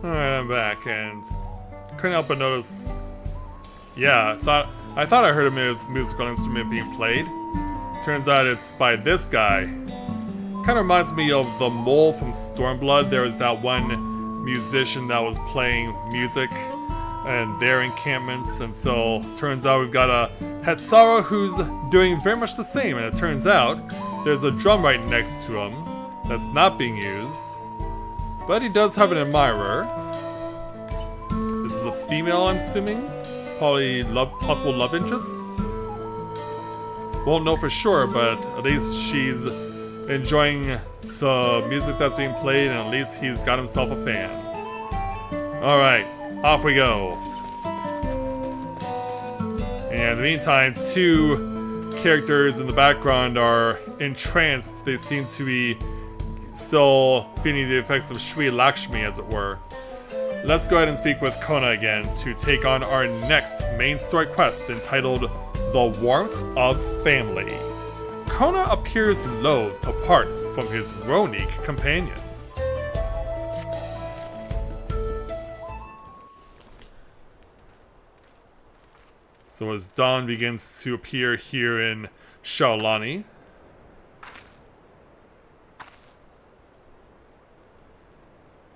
Alright, I'm back, and couldn't help but notice. Yeah, I thought I heard a musical instrument being played. Turns out it's by this guy. Kind of reminds me of the mole from Stormblood. There was that one musician that was playing music and their encampments, and so turns out we've got a Hetzara who's doing very much the same, and it turns out there's a drum right next to him that's not being used, but he does have an admirer. This is a female, I'm assuming, probably possible love interests. Won't know for sure, but at least she's enjoying the music that's being played, and at least he's got himself a fan. Alright, off we go. And in the meantime, two characters in the background are entranced. They seem to be still feeling the effects of Sri Lakshmi, as it were. Let's go ahead and speak with Kona again to take on our next main story quest entitled The Warmth of Family. Kona appears loath to part from his Ronique companion. So as dawn begins to appear here in Shaolani,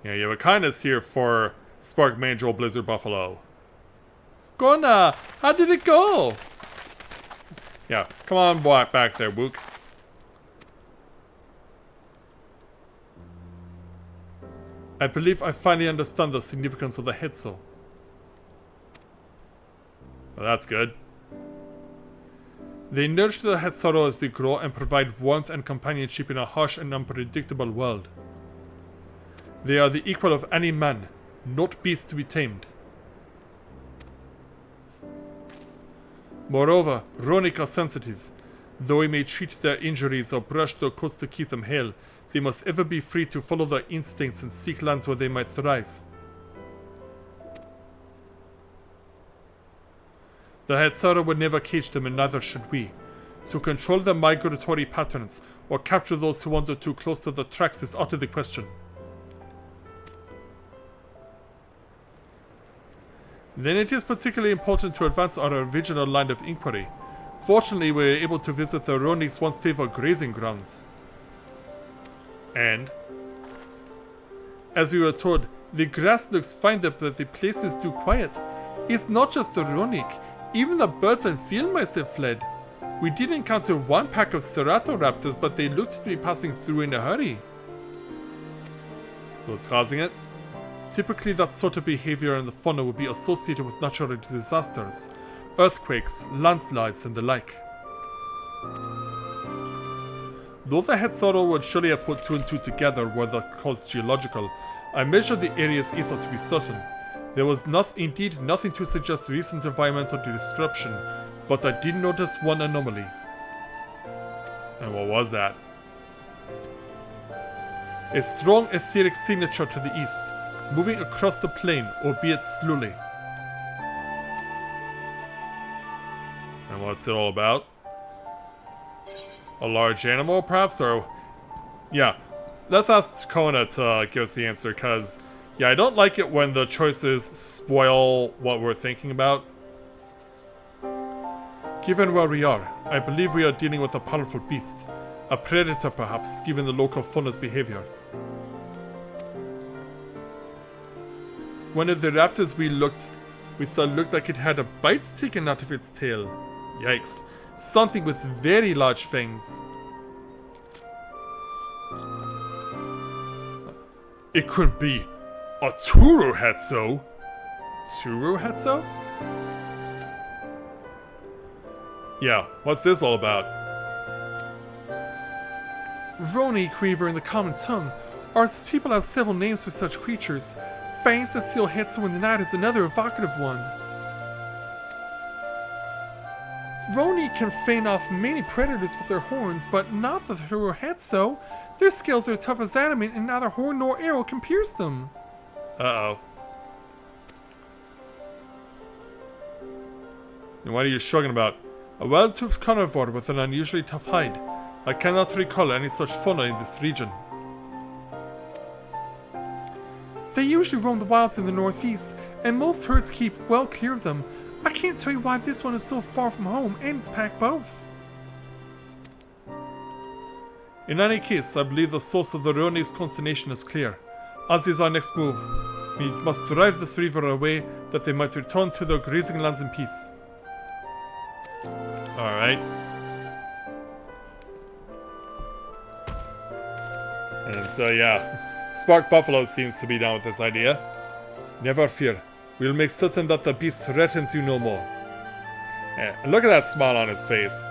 yeah, you have a kindness here for Spark Mangel Blizzard Buffalo. Kona, how did it go? Yeah, come on back there, Wook. I believe I finally understand the significance of the Hetso. Well, that's good. They nurture the Hetzaro as they grow and provide warmth and companionship in a harsh and unpredictable world. They are the equal of any man, not beast to be tamed. Moreover, Ronic are sensitive. Though we may treat their injuries or brush their coats to keep them hale, they must ever be free to follow their instincts and seek lands where they might thrive. The Hetzara would never cage them, and neither should we. To control their migratory patterns, or capture those who wander too close to the tracks is out of the question. Then it is particularly important to advance our original line of inquiry. Fortunately, we were able to visit the Ronic's once favored grazing grounds. And, as we were told, the grass looks fine but the place is too quiet. It's not just the Ronic, even the birds and field mice have fled. We did encounter one pack of Ceratoraptors, but they looked to be passing through in a hurry. So what's causing it? Typically that sort of behavior in the fauna would be associated with natural disasters, earthquakes, landslides, and the like. Though the Hetzaro would surely have put 2 and 2 together were the cause geological, I measured the area's ether to be certain. There was indeed nothing to suggest recent environmental disruption, but I did notice one anomaly. And what was that? A strong etheric signature to the east, moving across the plain, albeit slowly. And what's it all about? A large animal, perhaps? Or... yeah, let's ask Kona to give us the answer, because... yeah, I don't like it when the choices spoil what we're thinking about. Given where we are, I believe we are dealing with a powerful beast. A predator, perhaps, given the local fauna's behavior. One of the raptors we saw looked like it had a bite taken out of its tail. Yikes. Something with very large fangs. It couldn't be a Turu Hetso? Turu Hetso? Yeah, what's this all about? Roni Creever in the common tongue. Our people have several names for such creatures. Fangs that steal Hetso in the night is another evocative one. Roni can fend off many predators with their horns, but not the Turu Hetso. Their scales are tough as adamant and neither horn nor arrow can pierce them. Uh-oh. And what are you shrugging about? A well-toothed carnivore with an unusually tough hide. I cannot recall any such fauna in this region. They usually roam the wilds in the northeast, and most herds keep well clear of them. I can't tell you why this one is so far from home, and it's packed both. In any case, I believe the source of the Ronik's consternation is clear. As is our next move, we must drive this river away that they might return to their grazing lands in peace. Alright. And so yeah, Spark Buffalo seems to be down with this idea. Never fear, we'll make certain that the beast threatens you no more. And look at that smile on his face.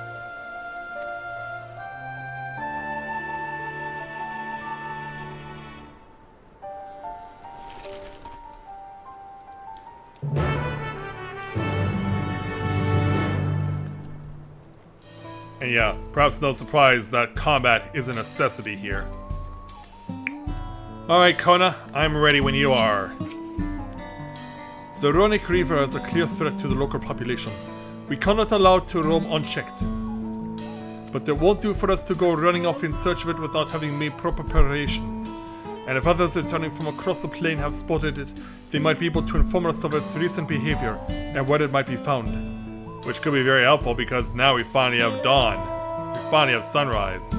And yeah, perhaps no surprise that combat is a necessity here. Alright, Kona, I'm ready when you are. The Ronik River is a clear threat to the local population. We cannot allow it to roam unchecked. But it won't do for us to go running off in search of it without having made proper preparations. And if others returning from across the plain have spotted it, they might be able to inform us of its recent behavior and where it might be found. Which could be very helpful because now we finally have dawn. We finally have sunrise.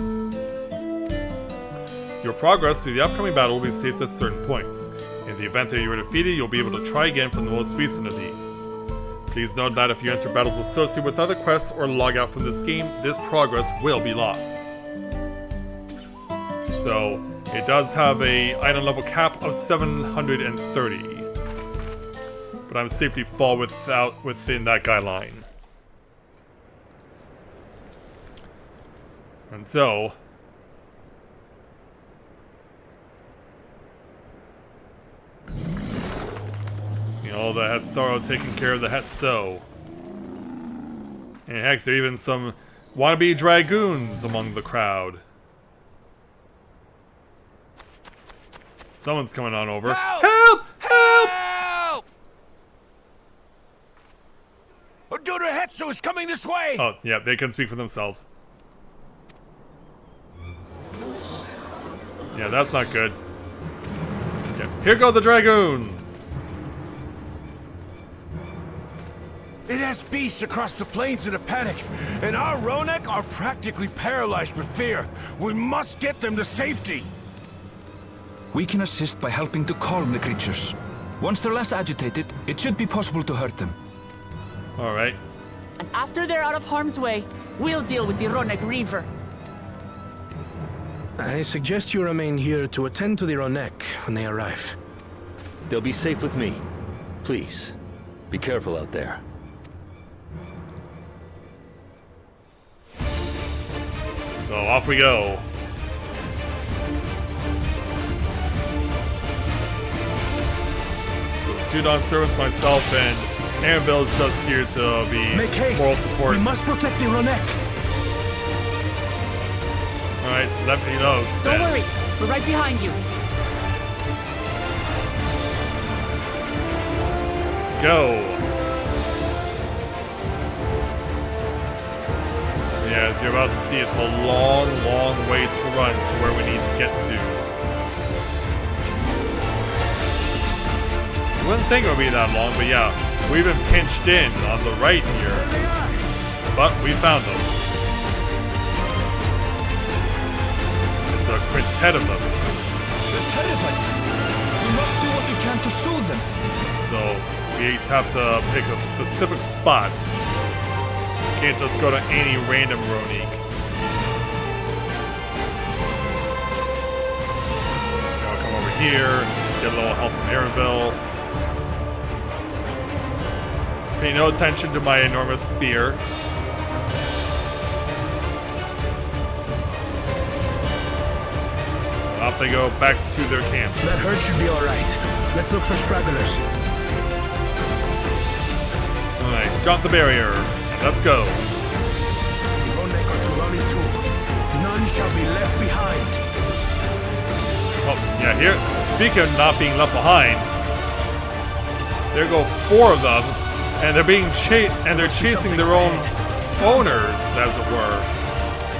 Your progress through the upcoming battle will be saved at certain points. In the event that you are defeated, you'll be able to try again from the most recent of these. Please note that if you enter battles associated with other quests or log out from this game, this progress will be lost. So, it does have a item level cap of 730. But I'm safely fall within that guideline. And so, you know, the Hatsaro taking care of the Hetso. And heck, there are even some wannabe dragoons among the crowd. Someone's coming on over. Help! Help! Help! Help! Odora Hetsu is coming this way! Oh, yeah, they can speak for themselves. Yeah, that's not good. Yeah, here go the dragoons! It has beasts across the plains in a panic, and our Ronek are practically paralyzed with fear. We must get them to safety! We can assist by helping to calm the creatures. Once they're less agitated, it should be possible to hurt them. Alright. And after they're out of harm's way, we'll deal with the Ronek River. I suggest you remain here to attend to the Ronek when they arrive. They'll be safe with me. Please, be careful out there. So off we go. So 2 Dawn servants, myself, and Annabelle is just here to be Make haste. moral support. We must protect the Ronek. Alright, let me know. Don't worry, we're right behind you. Go! Yeah, as you're about to see, it's a long, long way to run to where we need to get to. You wouldn't think it would be that long, but yeah, we've been pinched in on the right here. But we found them. It's the quintet of them. They're terrified. We must do what we can to soothe them. So we have to pick a specific spot. Can't just go to any random Ronik. I'll come over here, get a little help from Aaronville. Pay no attention to my enormous spear. Off they go back to their camp. That herd should be alright. Let's look for stragglers. Alright, jump the barrier. Let's go. The Ronek are to rally too. None shall be left behind. Oh, yeah, here. Speaking of not being left behind, there go 4 of them, and they're being they're chasing their own owners, as it were.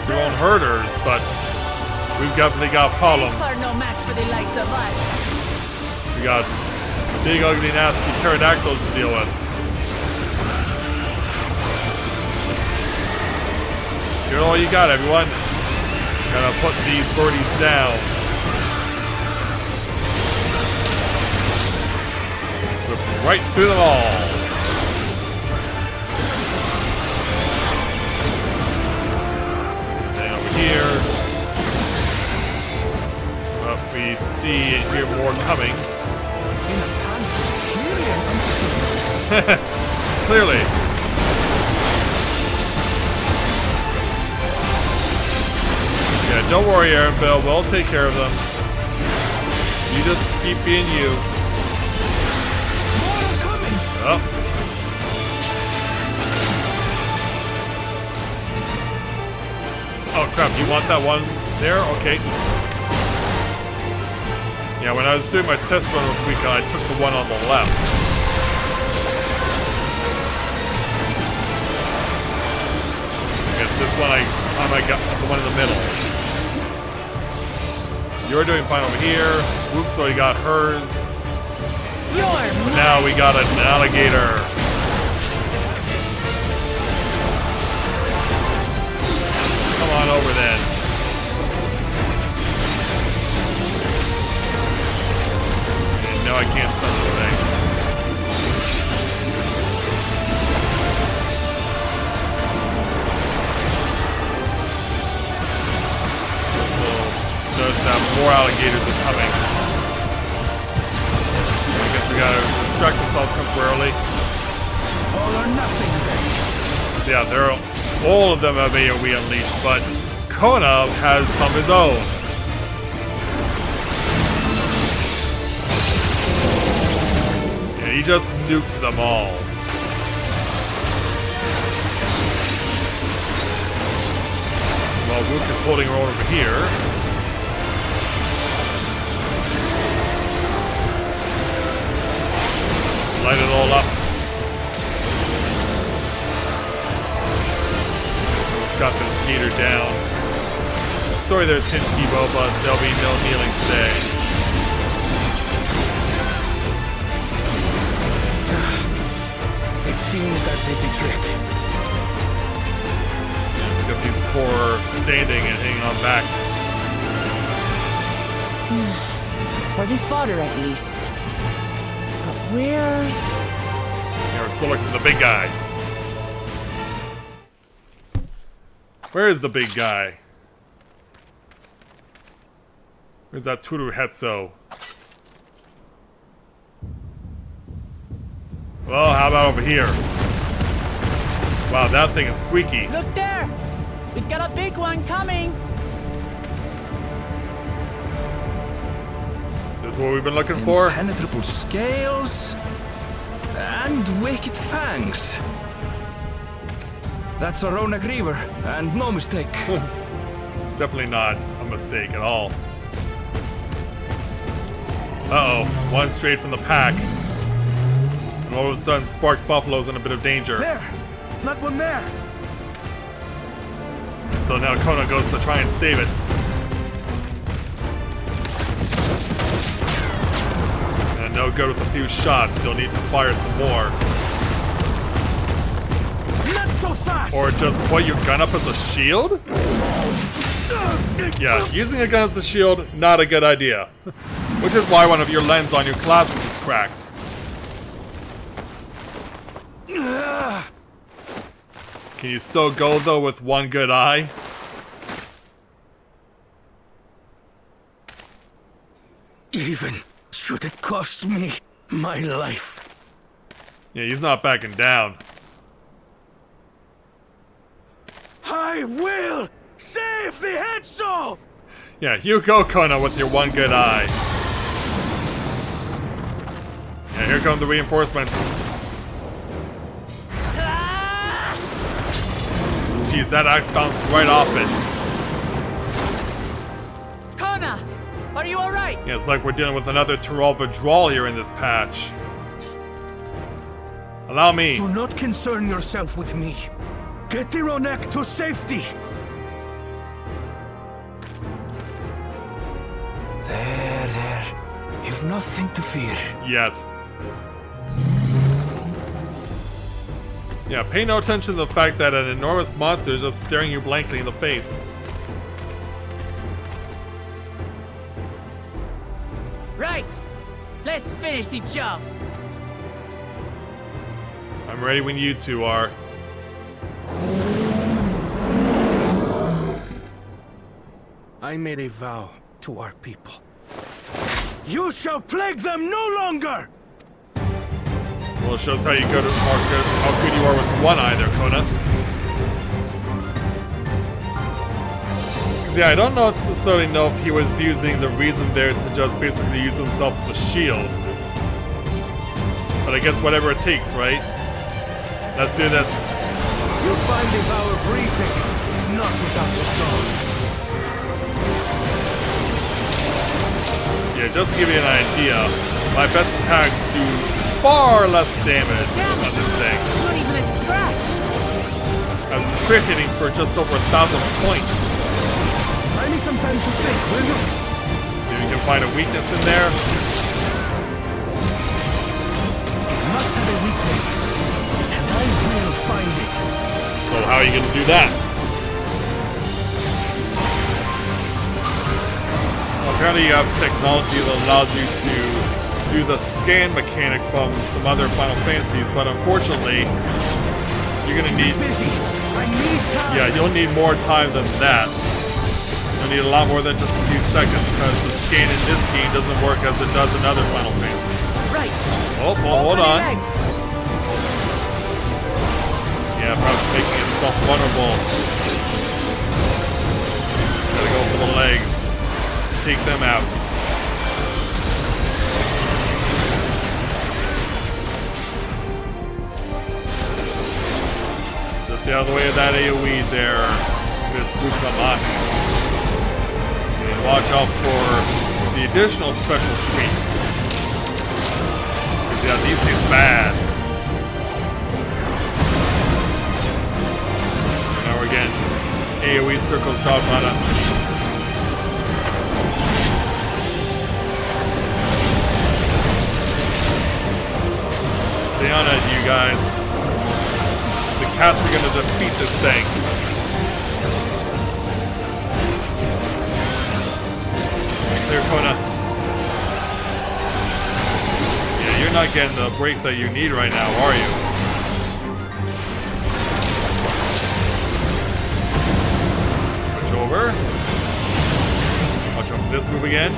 Their own herders, but we've definitely got problems. These are no match for the likes of us. We got big, ugly, nasty pterodactyls to deal with. Give it all you got, everyone. Gotta put these birdies down. Rip right through them all. And over here. We see and hear more coming. Clearly. Yeah, don't worry, Aaron Bill. We'll take care of them. You just keep being you. Oh. Oh crap, you want that one there? Okay. Yeah, when I was doing my test run with Weekend, I took the one on the left. I guess this one I got the one in the middle. You're doing fine over here. Whoops, already got hers. But now we got an alligator. Come on over then. No, I can't stun this thing. So, notice that more alligators are coming. I guess we gotta distract ourselves temporarily. All or nothing, then. Yeah, all of them have AoE unleashed, but Kona has some of his own. He just nuked them all. Well, Wook is holding her over here. Light it all up. Let's got this meter down. Sorry there, Tin Tebow, but there'll be no healing today. It seems that did the trick. Let's get these four standing and hanging on back. For the fodder, at least. But where's... Yeah, we're still looking for the big guy. Where is the big guy? Where's that Turu Hetso? Well, how about over here? Wow, that thing is freaky. Look there! We've got a big one coming! Is this what we've been looking for? Impenetrable scales and wicked fangs. That's a Ronak Reaver, and no mistake. Definitely not a mistake at all. Uh-oh, one straight from the pack. And all of a sudden, Spark Buffalo's in a bit of danger. There! That one there! So now Kona goes to try and save it. And no good with a few shots, he'll need to fire some more. Not so fast! Or just put your gun up as a shield? Yeah, using a gun as a shield, not a good idea. Which is why one of your lens on your glasses is cracked. Can you still go though with one good eye? Even should it cost me my life. Yeah, he's not backing down. I will save the Hetso! Yeah, you go, Kona, with your one good eye. Yeah, here come the reinforcements. Jeez, that axe bounced right off it. Kona! Are you alright? Yeah, it's like we're dealing with another Teralva drawl here in this patch. Allow me. Do not concern yourself with me. Get the Ronak to safety! There. You've nothing to fear. Yet. Yeah, pay no attention to the fact that an enormous monster is just staring you blankly in the face. Right! Let's finish the job! I'm ready when you two are. I made a vow to our people. You shall plague them no longer! Well, it shows how you go to how good you are with one eye there, Kona. 'Cause yeah, I don't necessarily know if he was using the reason there to just basically use himself as a shield. But I guess whatever it takes, right? Let's do this. You'll find the vow of reason is not without resolve. Yeah, just to give you an idea, my best attacks do far less damage on this thing. Not even a scratch! I was crit hitting for just over 1,000 points. I need some time to think, will you? Maybe you can find a weakness in there. It must have a weakness, and I will find it. So how are you gonna do that? Well, apparently you have technology that allows you to do the scan mechanic from some other Final Fantasies, but unfortunately, you're gonna need... Busy. I need time. Yeah, you'll need more time than that. You'll need a lot more than just a few seconds, because the scan in this game doesn't work as it does in other Final Fantasies. Right! Oh, well, hold on. Legs. Yeah, perhaps making itself vulnerable. Gotta go for the legs. Take them out. Just stay out of the way of that AoE there, Miss Bukamat. And watch out for the additional special streaks. Yeah, these things bad. Now we're getting AoE circles drop on us. Stay on it, you guys. The cats are gonna defeat this thing. Clear, Kona. Yeah, you're not getting the break that you need right now, are you? Switch over. Watch out for this move again.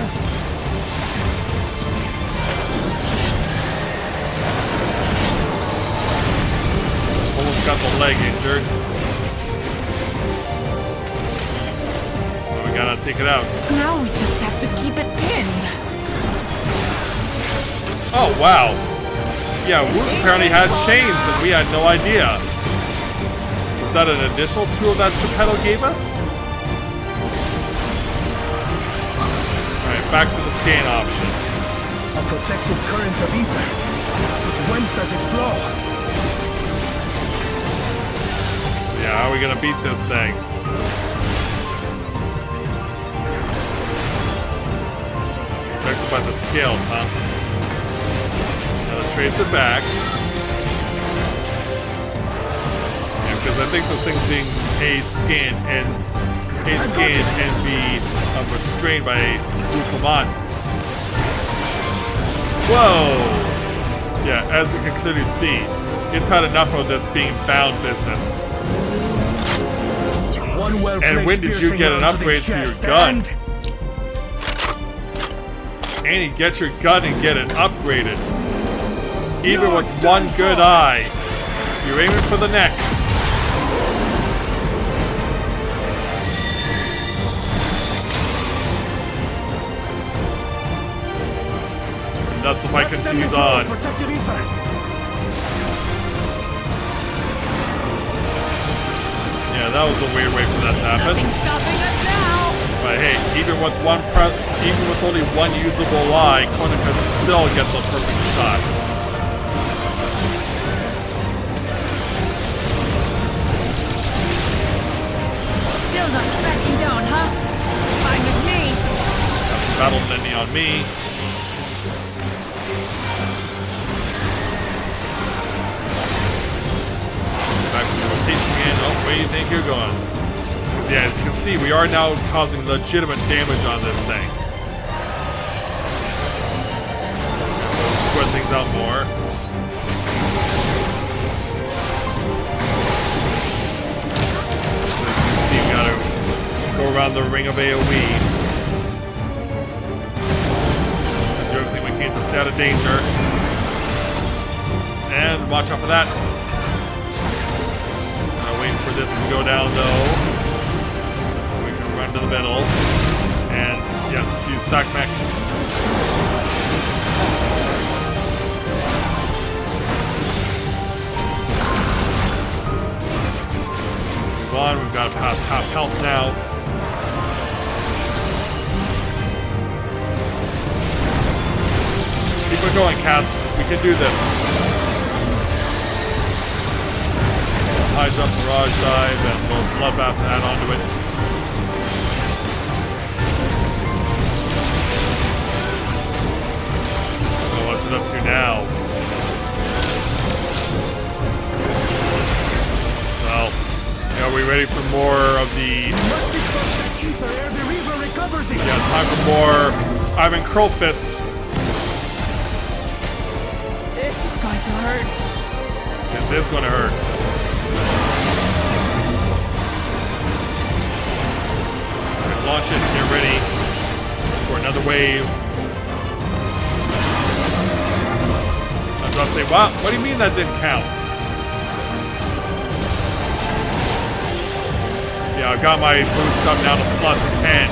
Almost got the leg injured. Oh, we gotta take it out. Now we just have to keep it pinned. Oh, wow. Yeah, Woot apparently had chains and we had no idea. Was that an additional tool that Geppetto gave us? Alright, back to the scan option. A protective current of ether. But whence does it flow? Yeah, how are we gonna beat this thing? Protected by the scales, huh? Gotta trace it back. Yeah, because I think this thing's being A-scanned and be restrained by Ukaman. Whoa! Yeah, as we can clearly see, it's had enough of this being bound business. And when did you get an upgrade to your gun? Annie, get your gun and get it upgraded. Even with one good eye. You're aiming for the neck. And thus the fight continues on. Yeah, that was a weird way for that to happen. Nothing's stopping us now. But hey, even with only one usable eye, Conan could still get the perfect shot. Still not backing down, huh? Fine with me. Battle Nenny on me. Where do you think you're going? 'Cause, yeah, as you can see, we are now causing legitimate damage on this thing. Spread things out more. So as you can see, we gotta go around the ring of AoE. Do everything we can to stay out of danger. And watch out for that. Waiting for this to go down though. We can run to the middle. And yes, use stack mech. Move on, we've got half health now. Keep it going, cats. We can do this. High jump, barrage dive, and a little bloodbath to add onto it. So what's it up to now? Well, are we ready for more of the... Must dispose that ether ere the Reaver recovers it! Yeah, time for more Ivan Curl Fists. This is going to hurt. This is going to hurt. Launch it, get ready for another wave. I was about to say, wow, what do you mean that didn't count? Yeah, I've got my boost up now to +10.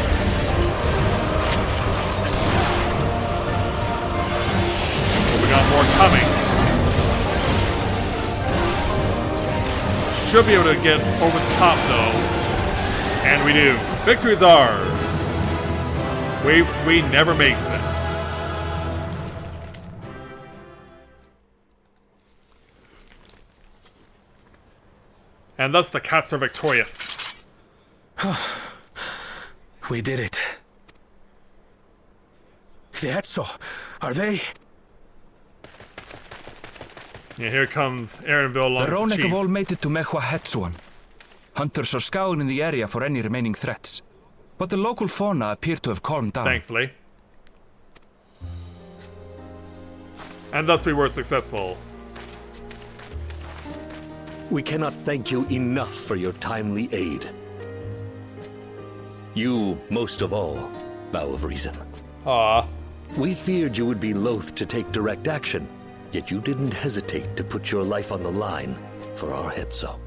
But we got more coming. Should be able to get over the top though. And we do. Victory is ours. Wave 3 never makes it. And thus the cats are victorious. We did it. The Etso, are they? Yeah, here comes Aaronville along The with the Ronek chief. have all made it to Mehwa Hetsuan. Hunters are scouring the area for any remaining threats. But the local fauna appear to have calmed down. Thankfully. And thus we were successful. We cannot thank you enough for your timely aid. You, most of all, Bow of Reason. Aw. We feared you would be loath to take direct action, yet you didn't hesitate to put your life on the line for our Hetso.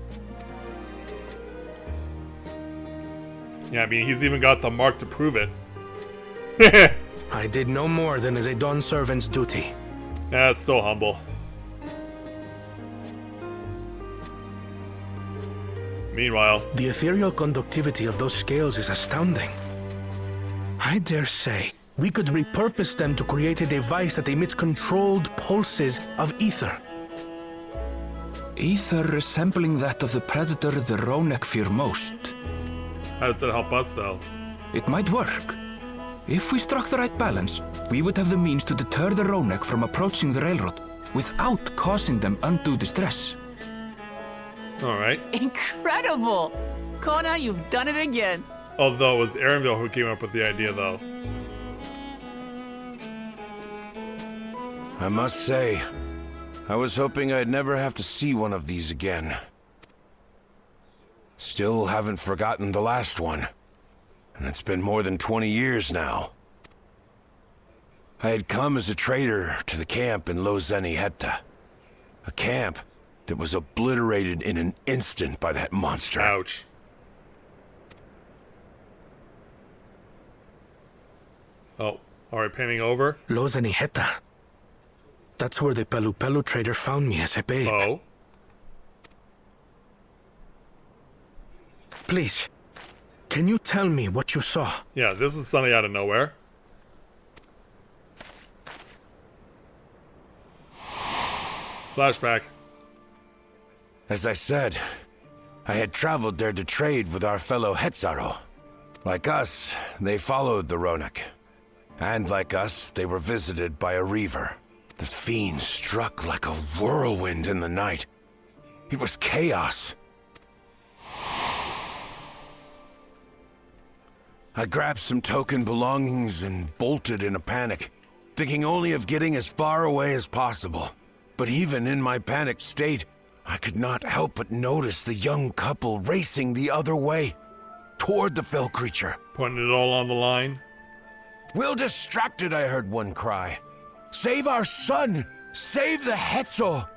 Yeah, I mean, he's even got the mark to prove it. I did no more than is a Dawn servant's duty. That's so humble. Meanwhile, The ethereal conductivity of those scales is astounding. I dare say we could repurpose them to create a device that emits controlled pulses of ether. Ether resembling that of the predator the Ronek fear most. how does that help us, though? It might work. If we struck the right balance, we would have the means to deter the Ronek from approaching the railroad without causing them undue distress. Alright. Incredible! Kona, you've done it again. Although it was Aaronville who came up with the idea, though. I must say, I was hoping I'd never have to see one of these again. Still haven't forgotten the last one. And it's been more than 20 years now. I had come as a trader to the camp in Lozenihetta. A camp that was obliterated in an instant by that monster. Ouch. Oh, alright, panning over. Lozenihetta. That's where the Pelu Pelu trader found me as a babe. Oh. Please, can you tell me what you saw? Yeah, this is something out of nowhere. Flashback. As I said, I had traveled there to trade with our fellow Hetzaro. Like us, they followed the Ronek. And like us, they were visited by a Reaver. The fiend struck like a whirlwind in the night. It was chaos. I grabbed some token belongings and bolted in a panic, thinking only of getting as far away as possible. But even in my panicked state, I could not help but notice the young couple racing the other way, toward the fell creature. Putting it all on the line. Well distracted, I heard one cry. Save our son! Save the Hetzel!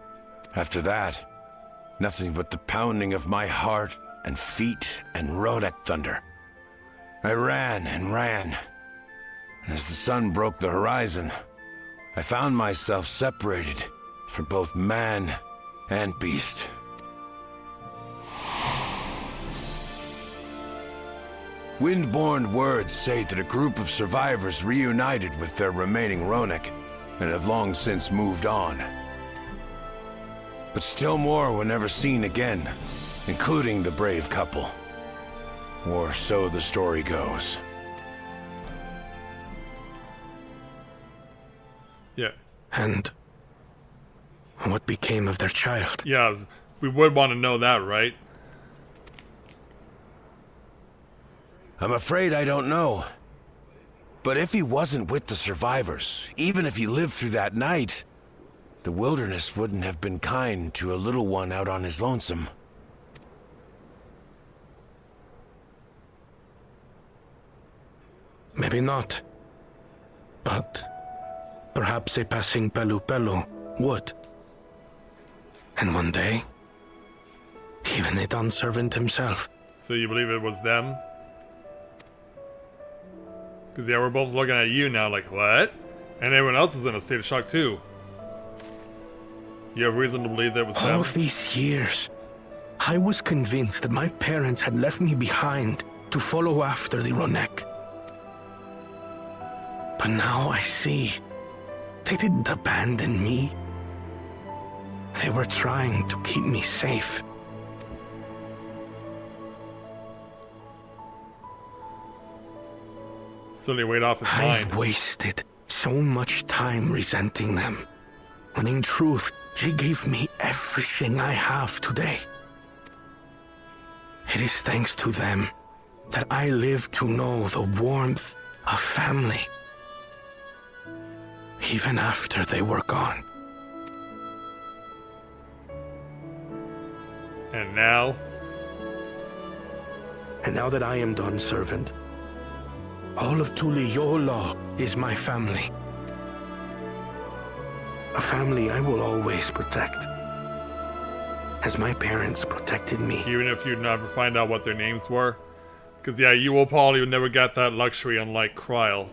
After that, nothing but the pounding of my heart and feet and Rodek thunder. I ran and ran. And as the sun broke the horizon, I found myself separated from both man and beast. Windborne words say that a group of survivors reunited with their remaining Ronek and have long since moved on. But still more were never seen again, including the brave couple. Or so the story goes. Yeah. And what became of their child? Yeah, we would want to know that, right? I'm afraid I don't know. But if he wasn't with the survivors, even if he lived through that night, the wilderness wouldn't have been kind to a little one out on his lonesome. Maybe not. But perhaps a passing Pelu would. And one day, even a Dawn servant himself. So you believe it was them? Because yeah, we're both looking at you now like, what? And everyone else is in a state of shock too. You have reason to believe that it was them? All these years, I was convinced that my parents had left me behind to follow after the Ronek. But now I see, they didn't abandon me. They were trying to keep me safe. Slowly weighed off his I've mind. wasted so much time resenting them, when in truth, they gave me everything I have today. It is thanks to them that I live to know the warmth of family, even after they were gone. And now? And now that I am Dawn servant, all of Tuliyola is my family. A family I will always protect, as my parents protected me. Even if you never find out what their names were? Because yeah, you will probably never get that luxury unlike Kryl.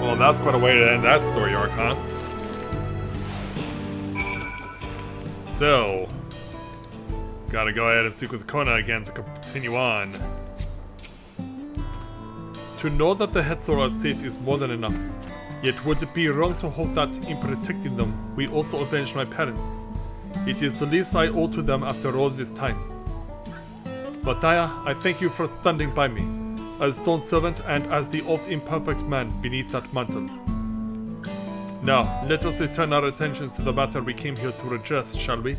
Well, that's quite a way to end that story arc, huh? So, gotta go ahead and speak with Kona again to continue on. To know that the Hetzel are safe is more than enough. Yet would it be wrong to hope that, in protecting them, we also avenge my parents? It is the least I owe to them after all this time. Vataya, I thank you for standing by me, as Dawn servant and as the oft imperfect man beneath that mantle. Now, let us return our attentions to the matter we came here to address, shall we?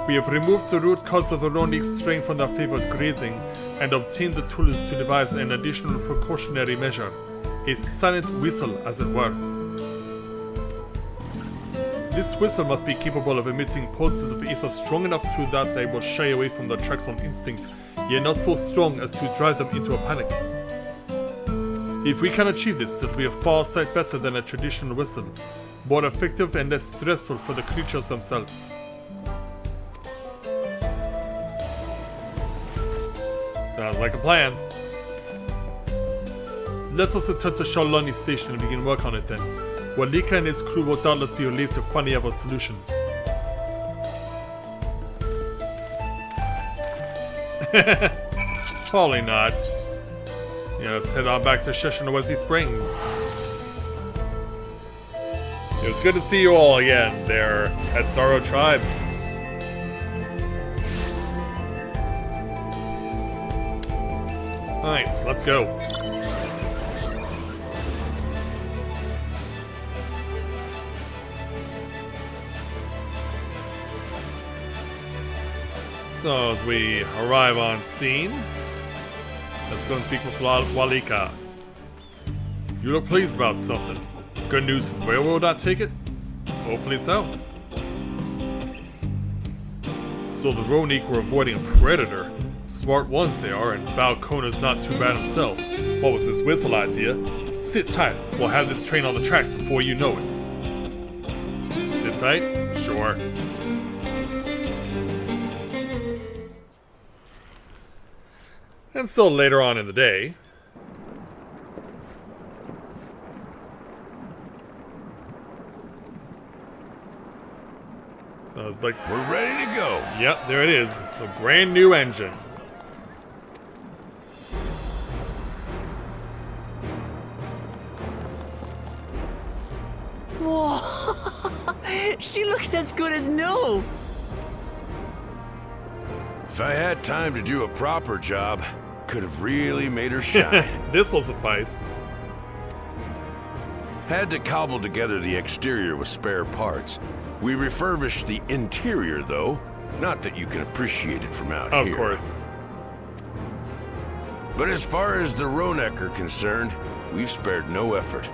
We have removed the root cause of the Ronik's strain from their favored grazing, and obtained the tools to devise an additional precautionary measure. A silent whistle, as it were. This whistle must be capable of emitting pulses of ether strong enough to that they will shy away from the tracks on instinct, yet not so strong as to drive them into a panic. If we can achieve this, it will be a far sight better than a traditional whistle, more effective and less stressful for the creatures themselves. Sounds like a plan. Let us return to Shalani Station and begin work on it then. Walika and his crew will doubtless be relieved to finally have a solution. Probably not. Yeah, let's head on back to Sheshinawezi Springs. It was good to see you all again there at Sorrow Tribe. Alright, let's go. So as we arrive on scene, let's go and speak with Walika. You look pleased about something. Good news for the railroad, I take it? Hopefully so. So the Ronique were avoiding a predator. Smart ones they are, and Falcona's not too bad himself. What with this whistle idea? Sit tight, we'll have this train on the tracks before you know it. Sit tight? Sure. And still later on in the day. So it's like, We're ready to go. yep, there it is. The brand new engine. Whoa! She looks as good as new. If I had time to do a proper job, could have really made her shine. This will suffice. Had to cobble together the exterior with spare parts. We refurbished the interior, though. Not that you can appreciate it from out here. Of course. But as far as the Ronek are concerned, we've spared no effort.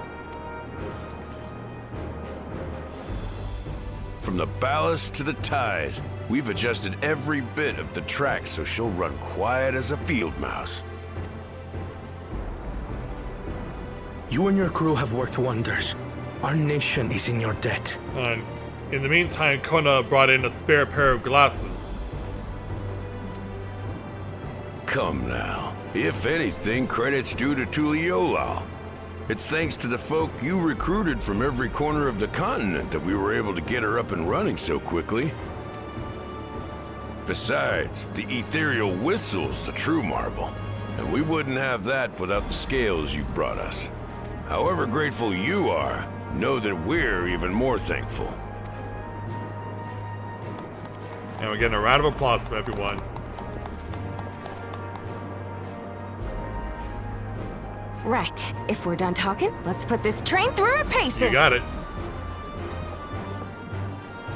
From the ballast to the ties, we've adjusted every bit of the track so she'll run quiet as a field mouse. You and your crew have worked wonders. Our nation is in your debt. And in the meantime, Kona brought in a spare pair of glasses. Come now. If anything, credit's due to Tuliolal. It's thanks to the folk you recruited from every corner of the continent that we were able to get her up and running so quickly. Besides, the ethereal whistle's the true marvel, and we wouldn't have that without the scales you brought us. However grateful you are, know that we're even more thankful. And we're getting a round of applause from everyone. Right. If we're done talking, let's put this train through our paces. You got it.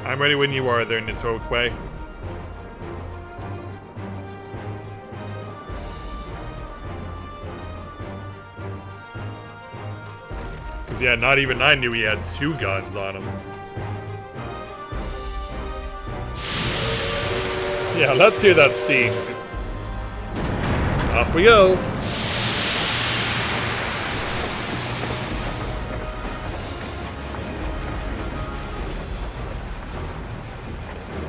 I'm ready when you are there, Nitokwe. Because yeah, not even I knew he had 2 guns on him. Yeah, let's hear that steam. Off we go.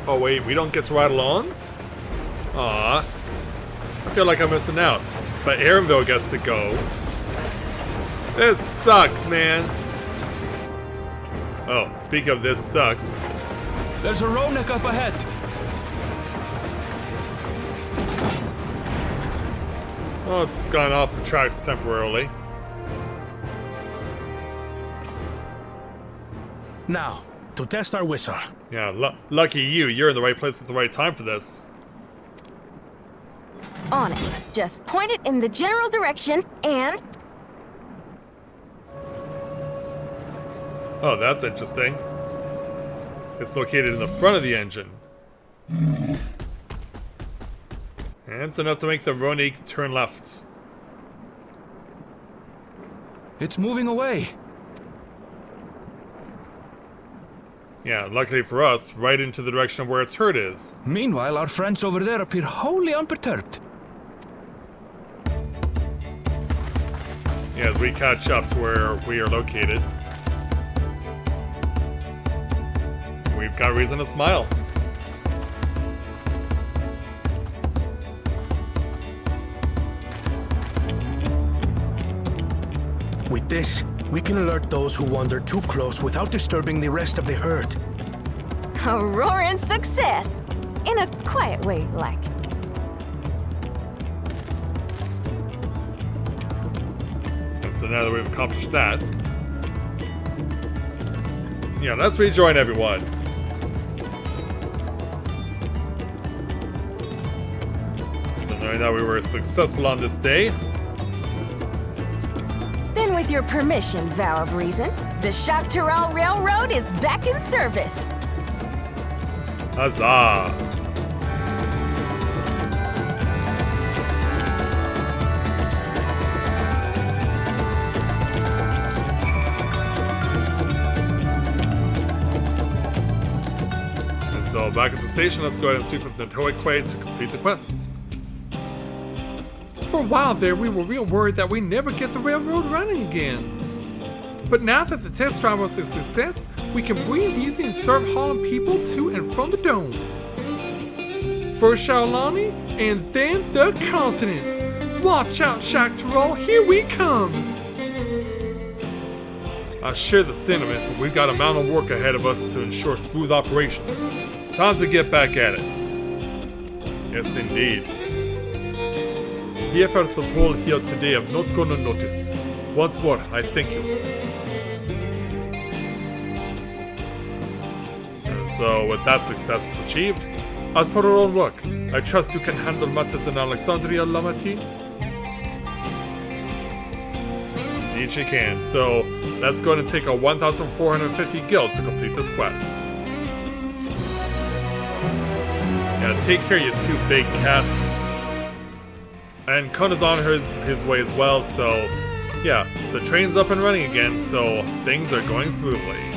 Oh wait, we don't get to ride along? Aw. I feel like I'm missing out. But Aaronville gets to go. This sucks, man. Oh, speaking of this sucks. There's a Ronek up ahead. Well, it's gone off the tracks temporarily. Now, to test our whistle. Yeah, lucky you. You're in the right place at the right time for this. On it. Just point it in the general direction and... Oh, that's interesting. It's located in the front of the engine. And it's enough to make the Ronique turn left. It's moving away. Yeah, luckily for us, right into the direction of where its hurt is. Meanwhile, our friends over there appear wholly unperturbed. Yeah, as we catch up to where we are located. We've got reason to smile. With this, we can alert those who wander too close without disturbing the rest of the herd. a roaring success! In a quiet way, like. And so now that we've accomplished that, yeah, let's rejoin everyone. So knowing that we were successful on this day, Then with your permission, Vow of Reason, the Shaktaral Railroad is back in service. huzzah! back at the station, let's go ahead and speak with Yuweyawata to complete the quest. For a while there, we were real worried that we never get the railroad running again. But now that the test drive was a success, we can breathe easy and start hauling people to and from the dome. First Shaolani, and then the continents. Watch out, Shaktarol, here we come! I share the sentiment, but we've got a mountain of work ahead of us to ensure smooth operations. Time to get back at it. Yes, indeed. The efforts of all here today have not gone unnoticed. Once more, I thank you. And so, with that success achieved, as for our own work, I trust you can handle matters in Alexandria, Lamati? Indeed she can, so let's go ahead and take our 1,450 gil to complete this quest. Yeah, take care of your two big cats. And Kona's on his way as well, so yeah, the train's up and running again, so things are going smoothly.